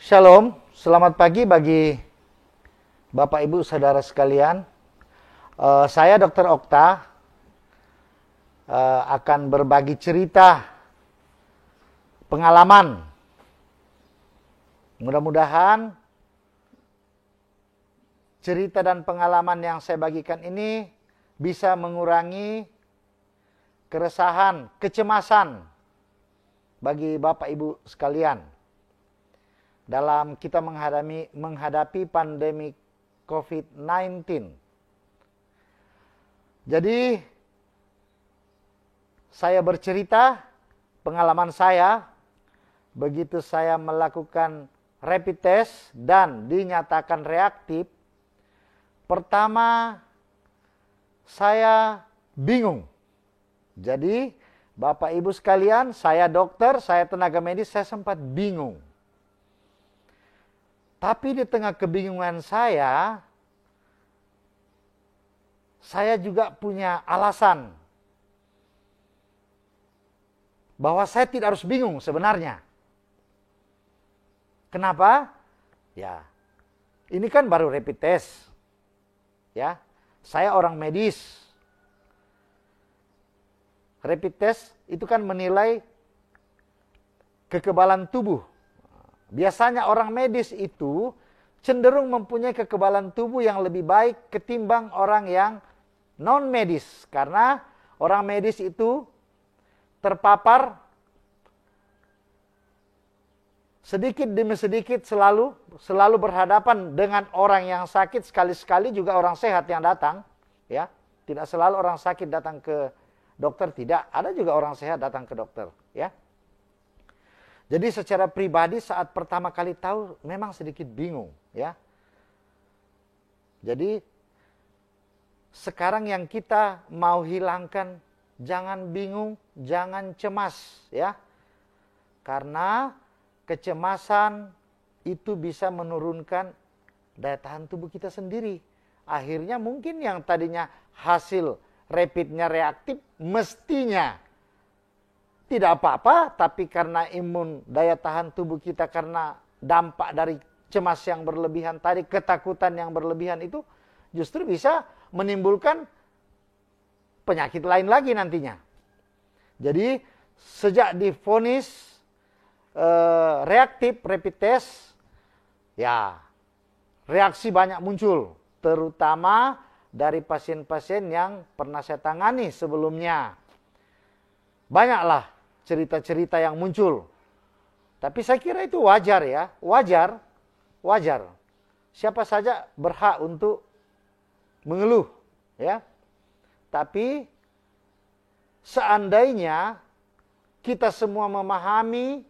Shalom, selamat pagi bagi Bapak Ibu Saudara sekalian. Saya Dr. Okta akan berbagi cerita pengalaman. Mudah-mudahan cerita dan pengalaman yang saya bagikan ini bisa mengurangi keresahan, kecemasan bagi Bapak Ibu sekalian dalam kita menghadapi pandemi COVID-19. Jadi, saya bercerita pengalaman saya begitu saya melakukan rapid test dan dinyatakan reaktif. Pertama, saya bingung. Jadi, Bapak Ibu sekalian, saya dokter, saya tenaga medis, saya sempat bingung. Tapi di tengah kebingungan saya juga punya alasan bahwa saya tidak harus bingung sebenarnya. Kenapa? Ya, ini kan baru rapid test. Ya, saya orang medis. Rapid test itu kan menilai kekebalan tubuh. Biasanya orang medis itu cenderung mempunyai kekebalan tubuh yang lebih baik ketimbang orang yang non-medis. Karena orang medis itu terpapar sedikit demi sedikit selalu berhadapan dengan orang yang sakit, sekali-sekali juga orang sehat yang datang. Ya, tidak selalu orang sakit datang ke dokter, tidak. Ada juga orang sehat datang ke dokter. Ya. Jadi secara pribadi saat pertama kali tahu memang sedikit bingung, ya. Jadi sekarang yang kita mau hilangkan, jangan bingung, jangan cemas, ya. Karena kecemasan itu bisa menurunkan daya tahan tubuh kita sendiri. Akhirnya mungkin yang tadinya hasil rapidnya reaktif mestinya tidak apa-apa, tapi karena imun daya tahan tubuh kita karena dampak dari cemas yang berlebihan tadi, ketakutan yang berlebihan itu justru bisa menimbulkan penyakit lain lagi nantinya. Jadi sejak divonis reaktif rapid test, ya reaksi banyak muncul, terutama dari pasien-pasien yang pernah saya tangani sebelumnya. Banyaklah cerita-cerita yang muncul. Tapi saya kira itu wajar ya, wajar. Siapa saja berhak untuk mengeluh, ya. Tapi seandainya kita semua memahami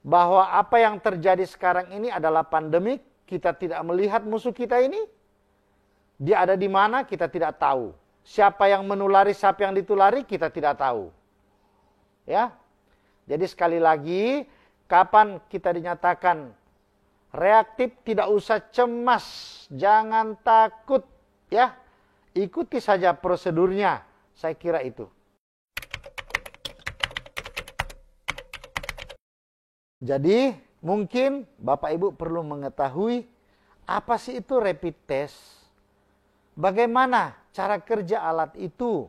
bahwa apa yang terjadi sekarang ini adalah pandemik, kita tidak melihat musuh kita ini, dia ada di mana kita tidak tahu. Siapa yang menulari, siapa yang ditulari, kita tidak tahu. Ya. Jadi sekali lagi, kapan kita dinyatakan reaktif, tidak usah cemas, jangan takut, ya. Ikuti saja prosedurnya. Saya kira itu. Jadi, mungkin Bapak Ibu perlu mengetahui apa sih itu rapid test? Bagaimana cara kerja alat itu?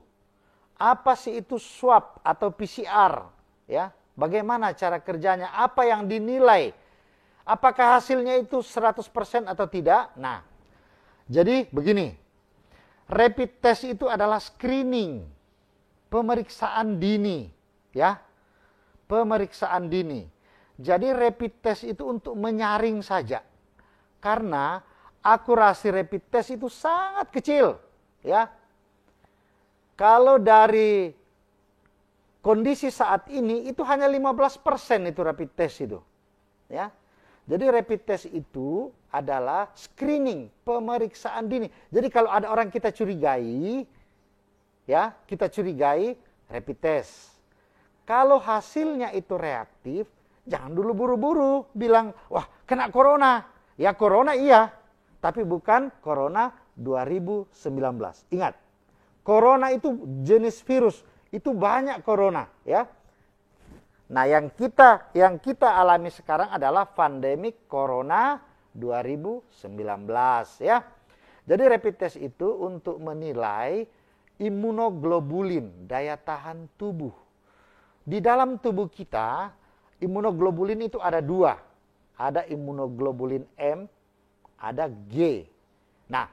Apa sih itu swab atau PCR? Ya, bagaimana cara kerjanya? Apa yang dinilai? Apakah hasilnya itu 100% atau tidak? Nah, jadi begini. Rapid test itu adalah screening, pemeriksaan dini, ya. Pemeriksaan dini. Jadi rapid test itu untuk menyaring saja. Karena akurasi rapid test itu sangat kecil, ya. Kalau dari kondisi saat ini itu hanya 15% itu rapid test itu, ya. Jadi rapid test itu adalah screening, pemeriksaan dini. Jadi kalau ada orang kita curigai, ya, rapid test. Kalau hasilnya itu reaktif, jangan dulu buru-buru bilang, wah kena corona. Ya corona iya, tapi bukan corona 2019. Ingat, corona itu jenis virus, itu banyak corona, ya. Nah, yang kita alami sekarang adalah pandemik Corona 2019 ya. Jadi rapid test itu untuk menilai imunoglobulin, daya tahan tubuh. Di dalam tubuh kita, imunoglobulin itu ada dua. Ada imunoglobulin M, ada G. Nah,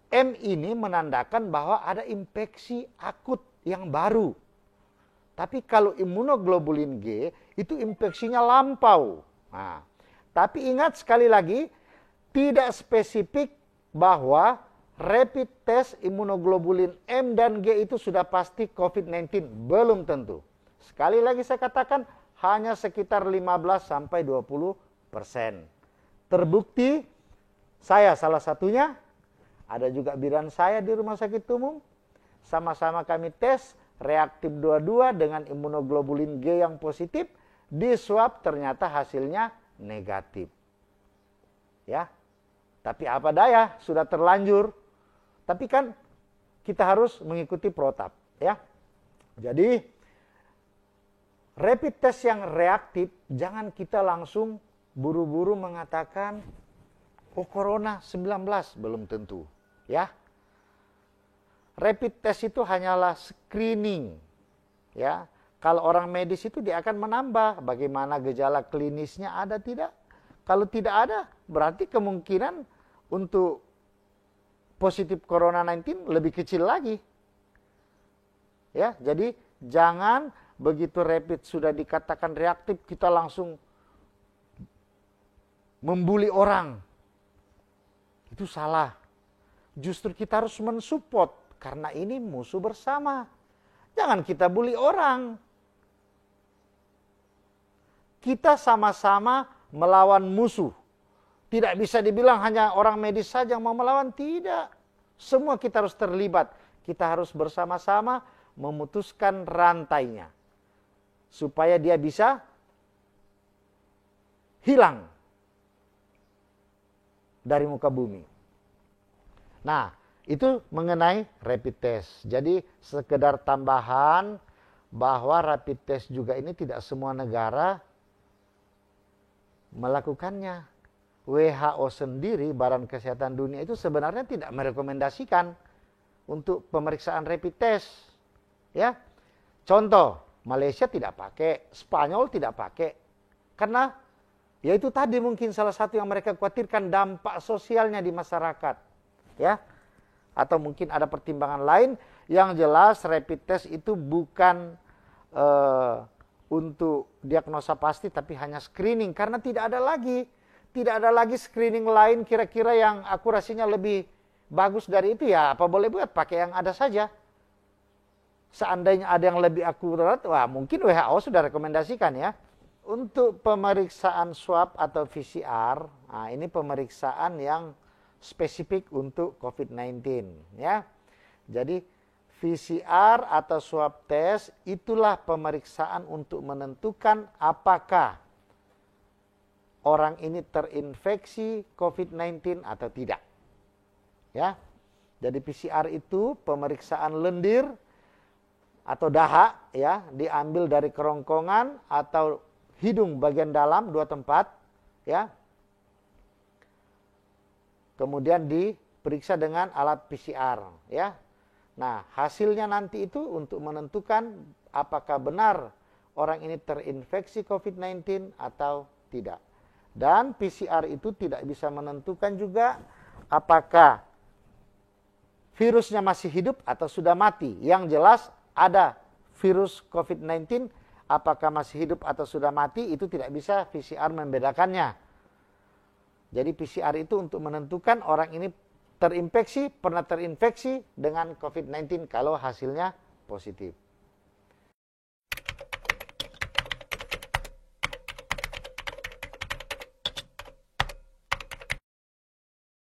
M ini menandakan bahwa ada infeksi akut yang baru. Tapi kalau imunoglobulin G itu infeksinya lampau. Nah, tapi ingat sekali lagi, tidak spesifik bahwa rapid test imunoglobulin M dan G itu sudah pasti COVID-19. Belum tentu. Sekali lagi saya katakan, hanya sekitar 15-20%. Terbukti, saya salah satunya, ada juga bidan saya di rumah sakit umum, sama-sama kami tes, reaktif dua-dua dengan imunoglobulin G yang positif, di swab ternyata hasilnya negatif. Ya. Tapi apa daya, sudah terlanjur. Tapi kan kita harus mengikuti protap, ya. Jadi rapid test yang reaktif jangan kita langsung buru-buru mengatakan oh corona 19, belum tentu, ya. Rapid test itu hanyalah screening, ya. Kalau orang medis itu dia akan menambah bagaimana gejala klinisnya ada tidak. Kalau tidak ada, berarti kemungkinan untuk positif corona 19 lebih kecil lagi. Ya, jadi jangan begitu rapid sudah dikatakan reaktif kita langsung membuli orang. Itu salah. Justru kita harus mensupport. Karena ini musuh bersama. Jangan kita bully orang. Kita sama-sama melawan musuh. Tidak bisa dibilang hanya orang medis saja yang mau melawan. Tidak. Semua kita harus terlibat. Kita harus bersama-sama memutuskan rantainya. Supaya dia bisa hilang dari muka bumi. Nah, itu mengenai rapid test. Jadi sekedar tambahan bahwa rapid test juga ini tidak semua negara melakukannya. WHO sendiri, Badan Kesehatan Dunia itu sebenarnya tidak merekomendasikan untuk pemeriksaan rapid test. Ya, contoh Malaysia tidak pakai, Spanyol tidak pakai, karena ya itu tadi mungkin salah satu yang mereka khawatirkan dampak sosialnya di masyarakat. Ya. Atau mungkin ada pertimbangan lain, yang jelas rapid test itu bukan untuk diagnosa pasti, tapi hanya screening. Karena tidak ada lagi screening lain kira-kira yang akurasinya lebih bagus dari itu, ya apa boleh buat, pakai yang ada saja. Seandainya ada yang lebih akurat, wah mungkin WHO sudah rekomendasikan ya. Untuk pemeriksaan swab atau PCR, nah ini pemeriksaan yang spesifik untuk COVID-19 ya. Jadi PCR atau swab test itulah pemeriksaan untuk menentukan apakah orang ini terinfeksi COVID-19 atau tidak. Ya. Jadi PCR itu pemeriksaan lendir atau dahak ya, diambil dari kerongkongan atau hidung bagian dalam 2 tempat ya. Kemudian diperiksa dengan alat PCR ya. Nah, hasilnya nanti itu untuk menentukan apakah benar orang ini terinfeksi COVID-19 atau tidak. Dan PCR itu tidak bisa menentukan juga apakah virusnya masih hidup atau sudah mati. Yang jelas ada virus COVID-19, apakah masih hidup atau sudah mati itu tidak bisa PCR membedakannya. Jadi PCR itu untuk menentukan orang ini terinfeksi, pernah terinfeksi dengan COVID-19 kalau hasilnya positif.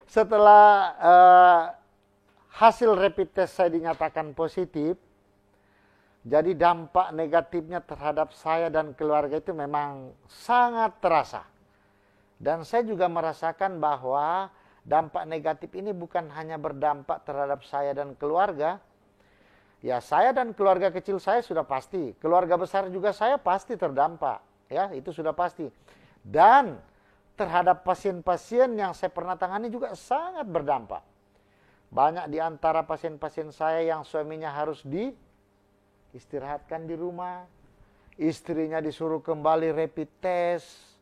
Setelah hasil rapid test saya dinyatakan positif, jadi dampak negatifnya terhadap saya dan keluarga itu memang sangat terasa. Dan saya juga merasakan bahwa dampak negatif ini bukan hanya berdampak terhadap saya dan keluarga, Ya, saya dan keluarga kecil saya sudah pasti, keluarga besar juga saya pasti terdampak, ya, itu sudah pasti. Dan terhadap pasien-pasien yang saya pernah tangani juga sangat berdampak. Banyak di antara pasien-pasien saya yang suaminya harus diistirahatkan di rumah, istrinya disuruh kembali rapid test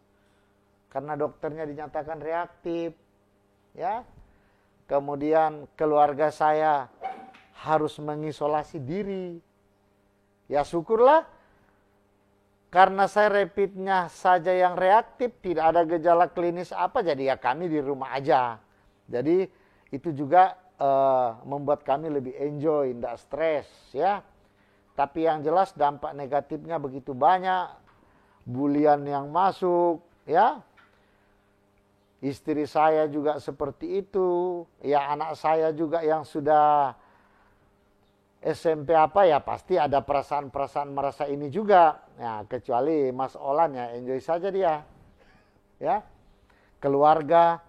karena dokternya dinyatakan reaktif, ya. Kemudian keluarga saya harus mengisolasi diri. Ya syukurlah, karena saya rapidnya saja yang reaktif, tidak ada gejala klinis apa, jadi ya kami di rumah aja. Jadi itu juga membuat kami lebih enjoy, tidak stres, ya. Tapi yang jelas dampak negatifnya begitu banyak, bulian yang masuk, ya. Istri saya juga seperti itu, ya anak saya juga yang sudah SMP apa ya pasti ada perasaan-perasaan merasa ini juga. Ya, kecuali Mas Olan ya enjoy saja dia. Ya. Keluarga.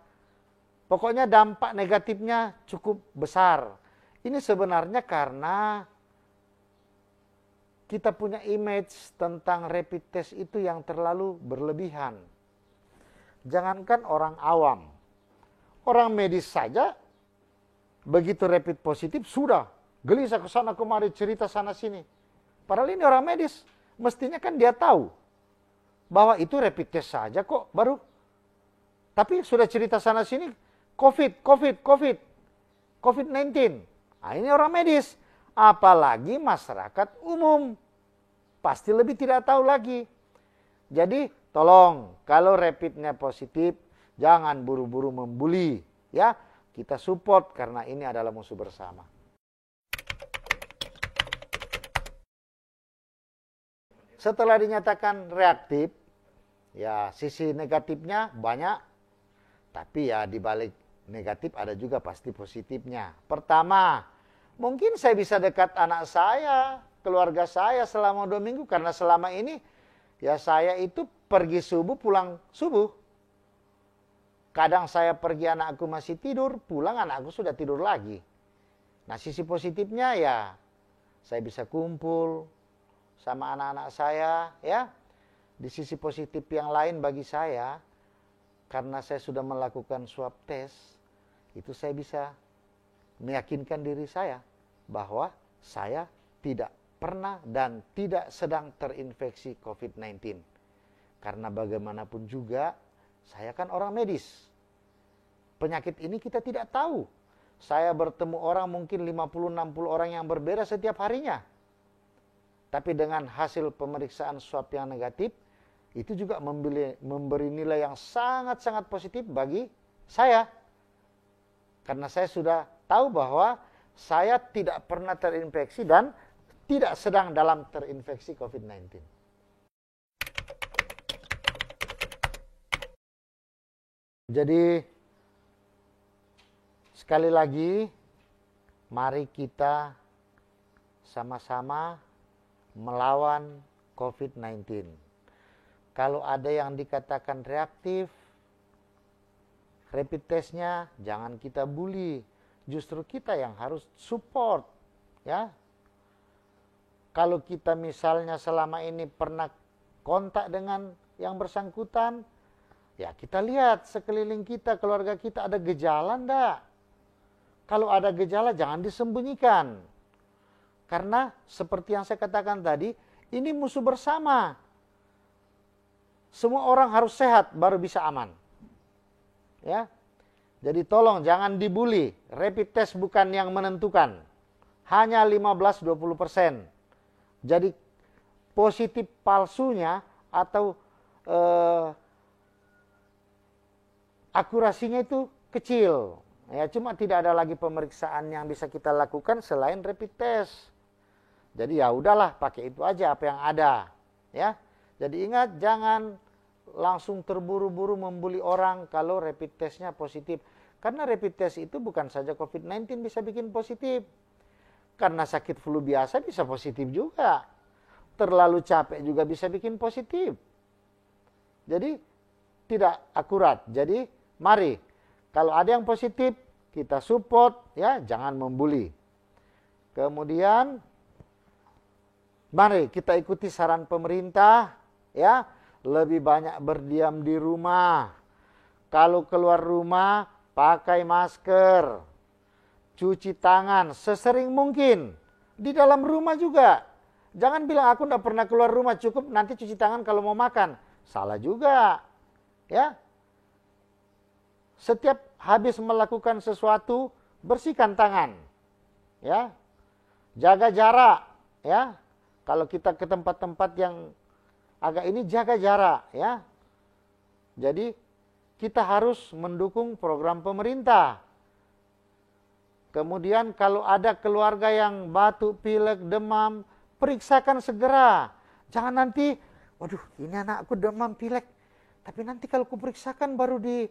Pokoknya dampak negatifnya cukup besar. Ini sebenarnya karena kita punya image tentang rapid test itu yang terlalu berlebihan. Jangankan orang awam, orang medis saja begitu rapid positif sudah gelisah ke sana kemari cerita sana sini. Padahal ini orang medis, mestinya kan dia tahu bahwa itu rapid test saja kok baru. Tapi sudah cerita sana sini COVID-19. Nah, ini orang medis, apalagi masyarakat umum pasti lebih tidak tahu lagi. Jadi tolong, kalau rapidnya positif, jangan buru-buru membuli, ya. Kita support karena ini adalah musuh bersama. Setelah dinyatakan reaktif, ya sisi negatifnya banyak, tapi ya di balik negatif ada juga pasti positifnya. Pertama, mungkin saya bisa dekat anak saya, keluarga saya selama 2 minggu, karena selama ini ya saya itu pergi subuh, pulang subuh. Kadang saya pergi anakku masih tidur, pulang anakku sudah tidur lagi. Nah sisi positifnya ya saya bisa kumpul sama anak-anak saya, ya. Di sisi positif yang lain bagi saya, karena saya sudah melakukan swab test, itu saya bisa meyakinkan diri saya bahwa saya tidak pernah dan tidak sedang terinfeksi COVID-19. Karena bagaimanapun juga, saya kan orang medis. Penyakit ini kita tidak tahu. Saya bertemu orang mungkin 50-60 orang yang berbeda setiap harinya. Tapi dengan hasil pemeriksaan swab yang negatif, itu juga memberi nilai yang sangat-sangat positif bagi saya. Karena saya sudah tahu bahwa saya tidak pernah terinfeksi dan tidak sedang dalam terinfeksi COVID-19. Jadi, sekali lagi, mari kita sama-sama melawan COVID-19. Kalau ada yang dikatakan reaktif, rapid testnya jangan kita bully. Justru kita yang harus support, ya. Kalau kita misalnya selama ini pernah kontak dengan yang bersangkutan, ya kita lihat sekeliling kita, keluarga kita ada gejala enggak? Kalau ada gejala jangan disembunyikan. Karena seperti yang saya katakan tadi, ini musuh bersama. Semua orang harus sehat baru bisa aman. Ya. Jadi tolong jangan dibully. Rapid test bukan yang menentukan. Hanya 15-20%. Jadi positif palsunya atau akurasinya itu kecil. Ya, cuma tidak ada lagi pemeriksaan yang bisa kita lakukan selain rapid test. Jadi ya udahlah, pakai itu aja apa yang ada, ya. Jadi ingat, jangan langsung terburu-buru membuli orang kalau rapid testnya positif. Karena rapid test itu bukan saja COVID-19 bisa bikin positif. Karena sakit flu biasa bisa positif juga. Terlalu capek juga bisa bikin positif. Jadi tidak akurat. Jadi mari, kalau ada yang positif kita support, ya, jangan membuli. Kemudian Mari kita ikuti saran pemerintah, ya. Lebih banyak berdiam di rumah. Kalau keluar rumah, pakai masker. Cuci tangan sesering mungkin. Di dalam rumah juga. Jangan bilang aku tidak pernah keluar rumah, cukup nanti cuci tangan kalau mau makan. Salah juga. Ya. Setiap habis melakukan sesuatu, bersihkan tangan. Ya. Jaga jarak, ya. Kalau kita ke tempat-tempat yang agak ini, jaga jarak, ya. Jadi kita harus mendukung program pemerintah. Kemudian kalau ada keluarga yang batuk, pilek, demam, periksakan segera. Jangan nanti, waduh ini anakku demam, pilek. Tapi nanti kalau kuperiksakan baru di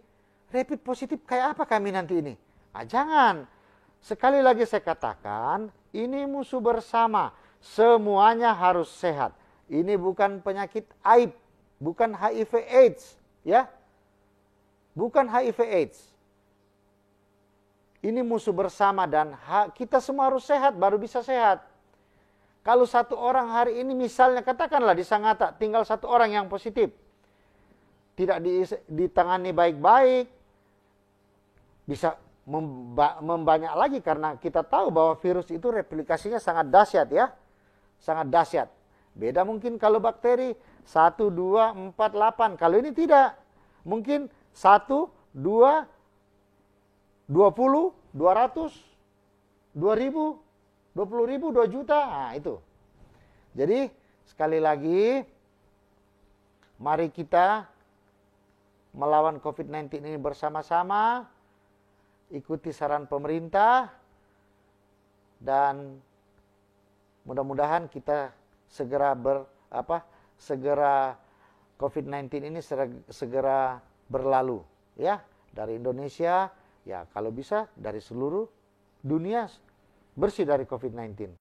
rapid positif, kayak apa kami nanti ini? Nah, jangan. Sekali lagi saya katakan, ini musuh bersama. Semuanya harus sehat. Ini bukan penyakit aib, bukan HIV AIDS, ya. Bukan HIV AIDS. Ini musuh bersama dan kita semua harus sehat baru bisa sehat. Kalau satu orang hari ini misalnya katakanlah di Sangatta tinggal satu orang yang positif, tidak ditangani baik-baik, bisa membanyak lagi karena kita tahu bahwa virus itu replikasinya sangat dahsyat, ya. Sangat dahsyat. Beda mungkin kalau bakteri 1, 2, 4, 8. Kalau ini tidak. Mungkin 1, 2, 20, 200, 2000, 20.000, 2 juta. Nah, itu. Jadi sekali lagi, mari kita melawan COVID-19 ini bersama-sama. Ikuti saran pemerintah. Dan mudah-mudahan kita segera COVID-19 ini segera berlalu, ya, dari Indonesia, ya kalau bisa dari seluruh dunia bersih dari COVID-19.